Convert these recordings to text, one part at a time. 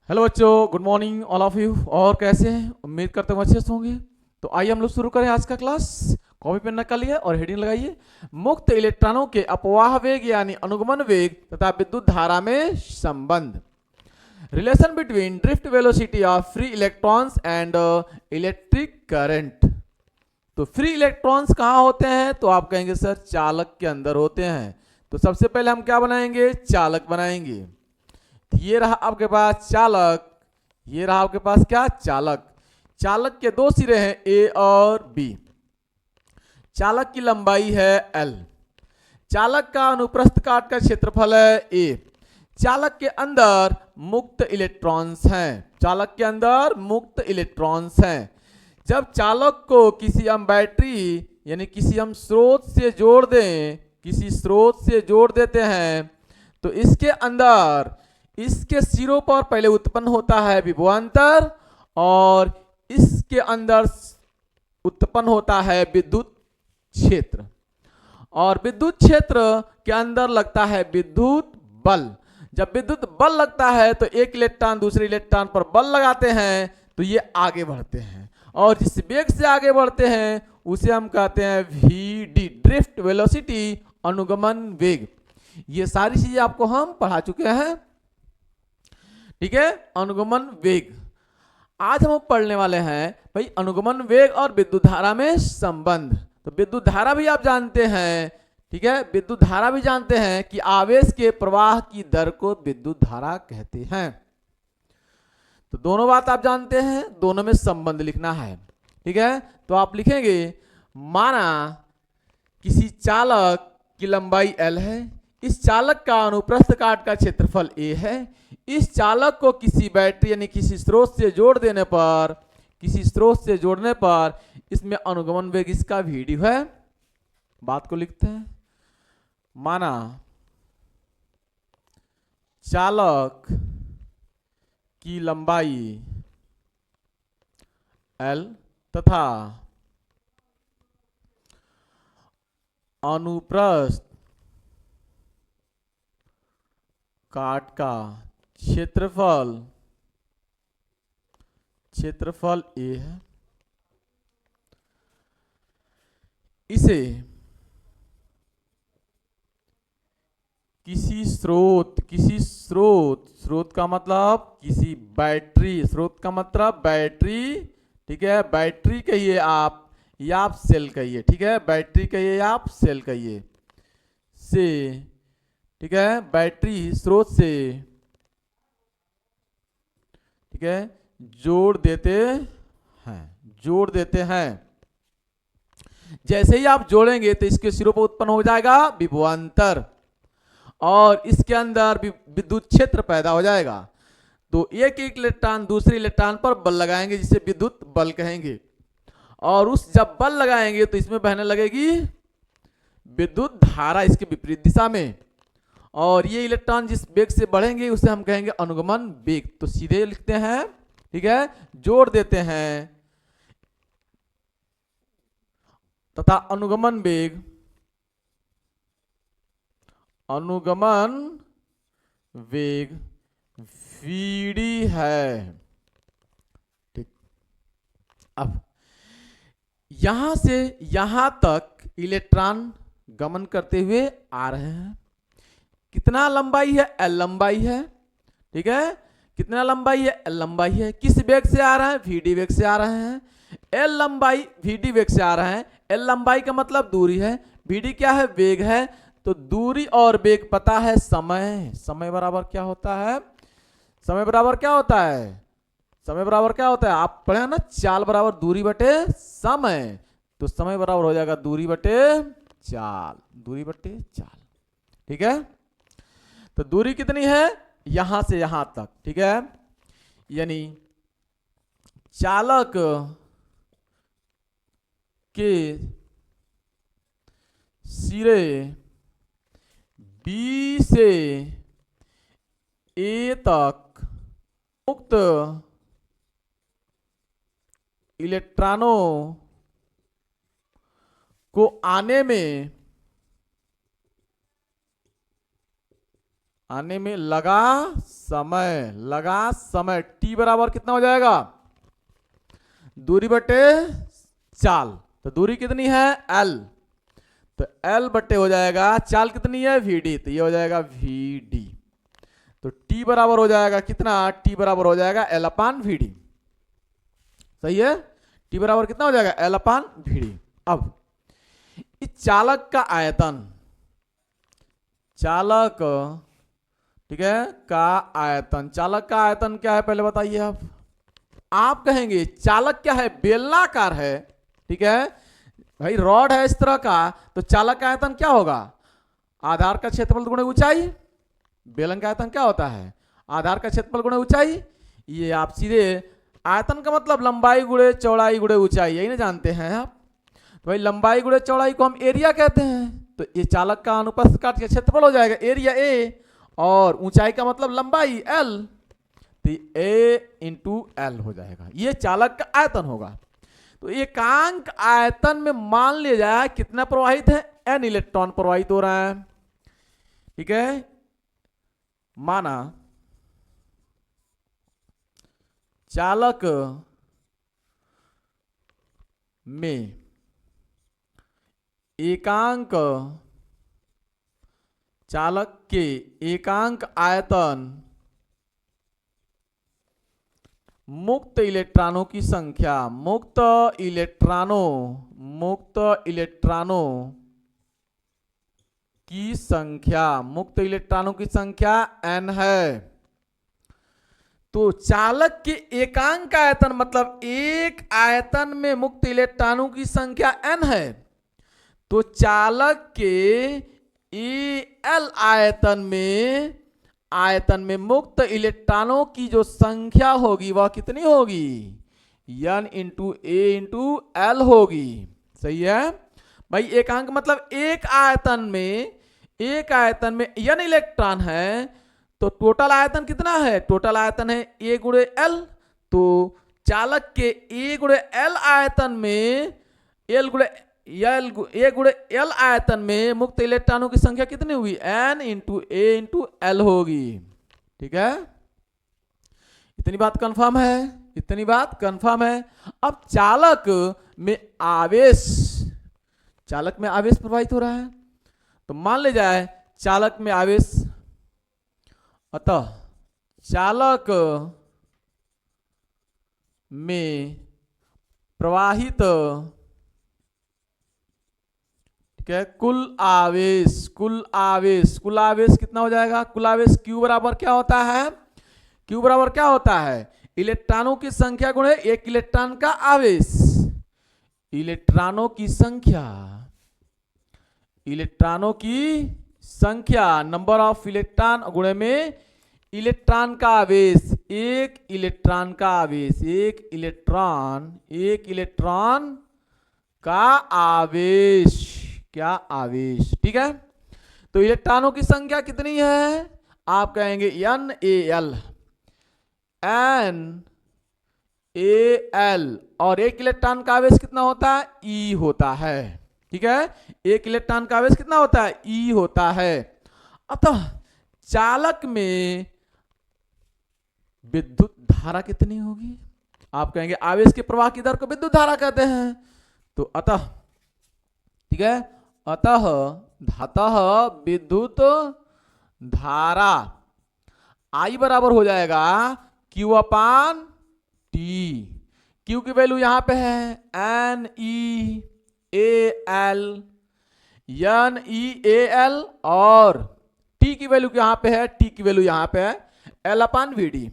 Hello बच्चों, good morning all of you. और कैसे हैं? उम्मीद करते हैं अच्छे से होंगे। तो आइए हम लोग शुरू करें आज का क्लास। कॉपी पेन निकालिए और हेडिंग लगाइए। मुक्त इलेक्ट्रॉनों के अपवाह वेग यानी अनुगमन वेग तथा विद्युत धारा में संबंध। Relation between drift velocity of free electrons and electric current. तो फ्री इलेक्ट्रॉन्स कहाँ होते हैं? तो आप कहेंगे सर चालक के अंदर होते हैं। तो सबसे पहले हम क्या बनाएंगे? चालक बनाएंगे। ये रहा आपके पास चालक, ये रहा आपके पास क्या? चालक। चालक के दो सिरे हैं, ए और बी। चालक की लंबाई है एल। चालक का अनुप्रस्थ काट का क्षेत्रफल है ए। चालक के अंदर मुक्त इलेक्ट्रॉन्स हैं। चालक के अंदर मुक्त इलेक्ट्रॉन्स हैं। जब चालक को किसी हम बैटरी यानी किसी हम स्रोत से जोड़ दें, किसी स्रोत से जोड़ देते हैं, तो इसके अंदर इसके सिरों पर पहले उत्पन्न होता है विभवांतर और इसके अंदर उत्पन्न होता है विद्युत क्षेत्र। और विद्युत क्षेत्र के अंदर लगता है विद्युत बल। जब विद्युत बल लगता है तो एक इलेक्ट्रॉन दूसरे इलेक्ट्रॉन पर बल लगाते हैं तो ये आगे बढ़ते हैं, और जिस वेग से आगे बढ़ते हैं उसे हम कहते हैं वीडी, ड्रिफ्ट वेलोसिटी, अनुगमन वेग। ये सारी चीजें आपको हम पढ़ा चुके हैं, ठीक है। अनुगमन वेग आज हम पढ़ने वाले हैं भाई, अनुगमन वेग और विद्युत धारा में संबंध। तो विद्युत धारा भी आप जानते हैं, ठीक है। विद्युत धारा भी जानते हैं कि आवेश के प्रवाह की दर को विद्युत धारा कहते हैं। तो दोनों बात आप जानते हैं, दोनों में संबंध लिखना है, ठीक है। तो आप लिखेंगे माना किसी चालक की लंबाई एल है, इस चालक का अनुप्रस्थ काट का क्षेत्रफल ए है। इस चालक को किसी बैटरी यानी किसी स्रोत से जोड़ देने पर, किसी स्रोत से जोड़ने पर इसमें अनुगमन वेग इसका वीडी है। बात को लिखते हैं। माना चालक की लंबाई एल तथा अनुप्रस्थ काट का क्षेत्रफल ए है। इसे स्रोत का मतलब किसी बैटरी, स्रोत का मतलब बैटरी, ठीक है। बैटरी कहिए आप या आप सेल कहिए, ठीक है। बैटरी कहिए या आप सेल कहिए से, ठीक है। बैटरी स्रोत से, ठीक है, जोड़ देते हैं, जोड़ देते हैं। जैसे ही आप जोड़ेंगे तो इसके सिरों पर उत्पन्न हो जाएगा विभवांतर और इसके अंदर विद्युत क्षेत्र पैदा हो जाएगा। तो एक एक इलेक्ट्रॉन दूसरे इलेक्ट्रॉन पर बल लगाएंगे जिसे विद्युत बल कहेंगे, और उस जब बल लगाएंगे तो इसमें बहने लगेगी विद्युत धारा इसके विपरीत दिशा में, और ये इलेक्ट्रॉन जिस वेग से बढ़ेंगे उसे हम कहेंगे अनुगमन वेग। तो सीधे लिखते हैं, ठीक है, जोड़ देते हैं तथा अनुगमन वेग, अनुगमन वेग वीडी है, ठीक। अब यहां से यहां तक इलेक्ट्रॉन गमन करते हुए आ रहे हैं। कितना लंबाई है? एल लंबाई है, ठीक है। कितना लंबाई है? एल लंबाई है। किस वेग से आ रहे हैं? वीडी वेग से आ रहे हैं। एल लंबाई वीडी वेग से आ रहे हैं। एल लंबाई का मतलब दूरी है, वीडी क्या है? वेग है। तो दूरी और वेग पता है, समय। समय बराबर क्या होता है? समय बराबर क्या होता है? समय बराबर क्या होता है? आप पढ़े ना, चाल बराबर दूरी बटे समय। तो समय बराबर हो जाएगा दूरी बटे चाल, दूरी बटे चाल, ठीक है। तो दूरी कितनी है? यहां से यहां तक, ठीक है। यानी चालक के सिरे बी से ए तक मुक्त इलेक्ट्रॉनों को आने में आने में लगा समय टी बराबर कितना हो जाएगा, दूरी बटे चाल। तो दूरी कितनी है एल, तो एल बटे हो जाएगा चाल कितनी है वीडी, तो ये हो जाएगा वीडी। तो टी बराबर हो जाएगा कितना, टी बराबर हो जाएगा एल अपान वीडी। सही है, टी बराबर कितना हो जाएगा एल अपान वीडी। अब इस चालक का आयतन, चालक ठीक है का आयतन, चालक का आयतन क्या है पहले बताइए आप कहेंगे चालक क्या है, बेलनाकार है। ठीक है भाई, रॉड है इस तरह का, तो चालक का आयतन क्या होगा, आधार का क्षेत्रफल गुणे ऊंचाई। बेलन का आयतन क्या होता है, आधार का क्षेत्रफल गुणे ऊंचाई। ये आप सीधे आयतन का मतलब लंबाई गुणे चौड़ाई गुणे ऊंचाई, यही ना जानते हैं आप। तो भाई लंबाई गुणे चौड़ाई को हम एरिया कहते हैं, तो ये चालक का अनुप्रस्थ काट का क्षेत्रफल हो जाएगा एरिया ए, और ऊंचाई का मतलब लंबाई एल, तो ए इंटू एल हो जाएगा, ये चालक का आयतन होगा। तो एकांक आयतन में मान लिया जाए कितना प्रवाहित है, एन इलेक्ट्रॉन प्रवाहित हो रहा है। ठीक है, माना चालक में एकांक, चालक के एकांक आयतन मुक्त इलेक्ट्रॉनों की संख्या, मुक्त इलेक्ट्रॉनों की संख्या n है। तो चालक के एकांक आयतन मतलब एक आयतन में मुक्त इलेक्ट्रॉनों की संख्या n है, तो चालक के एल आयतन में मुक्त इलेक्ट्रॉनों की जो संख्या होगी वह कितनी होगी, n इंटू ए इंटू एल होगी। सही है भाई, एकांक मतलब एक आयतन में n इलेक्ट्रॉन है, तो टोटल आयतन कितना है, टोटल आयतन है ए गुणे एल। तो चालक के ए गुणे एल आयतन में ए गुणे एल आयतन में मुक्त इलेक्ट्रॉनों की संख्या कितनी हुई, n इंटू ए इंटू एल होगी। ठीक है, इतनी बात कंफर्म है। अब चालक में आवेश प्रवाहित हो रहा है, तो मान ले जाए चालक में आवेश, अतः चालक में प्रवाहित कुल आवेश कितना हो जाएगा, कुल आवेश Q बराबर क्या होता है, इलेक्ट्रॉनों की संख्या गुणे एक इलेक्ट्रॉन का आवेश। इलेक्ट्रॉनों की संख्या नंबर ऑफ इलेक्ट्रॉन गुणे में इलेक्ट्रॉन का आवेश, एक इलेक्ट्रॉन का आवेश, क्या आवेश। ठीक है, तो इलेक्ट्रॉनों की संख्या कितनी है, आप कहेंगे NaL, और एक इलेक्ट्रॉन का आवेश कितना होता है, E होता है। ठीक है, एक इलेक्ट्रॉन का आवेश कितना होता है, E होता है। अतः चालक में विद्युत धारा कितनी होगी, आप कहेंगे आवेश के प्रवाह की दर को विद्युत धारा कहते हैं। तो अतः ठीक है, अतः विद्युत धारा I बराबर हो जाएगा Q अपान टी। Q की वैल्यू यहां पे है NeAl, और T की वैल्यू यहां पे है, L अपान VD।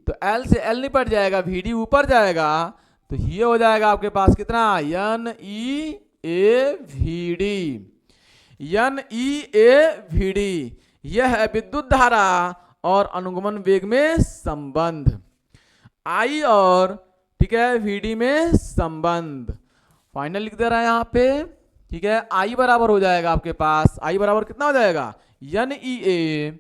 तो L से L निपट जाएगा, VD ऊपर जाएगा, तो ये हो जाएगा आपके पास कितना, NeAVD। यह है विद्युत धारा और अनुगमन वेग में संबंध, I और ठीक है VD में संबंध। फाइनल लिख दे रहा है यहाँ पे। ठीक है, I बराबर हो जाएगा आपके पास, I बराबर कितना हो जाएगा, NeAVD।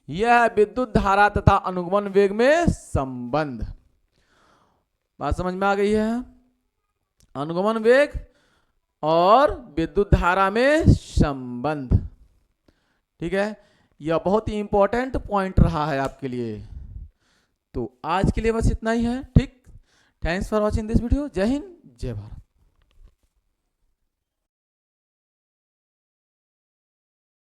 यह विद्युत धारा तथा अनुगमन वेग में संबंध। बात समझ में आ गई है। अनुगमन वेग और विद्युत धारा में संबंध। ठीक है, यह बहुत ही इंपॉर्टेंट पॉइंट रहा है आपके लिए। तो आज के लिए बस इतना ही है। ठीक, thanks for watching this video. जय हिंद, जय भारत।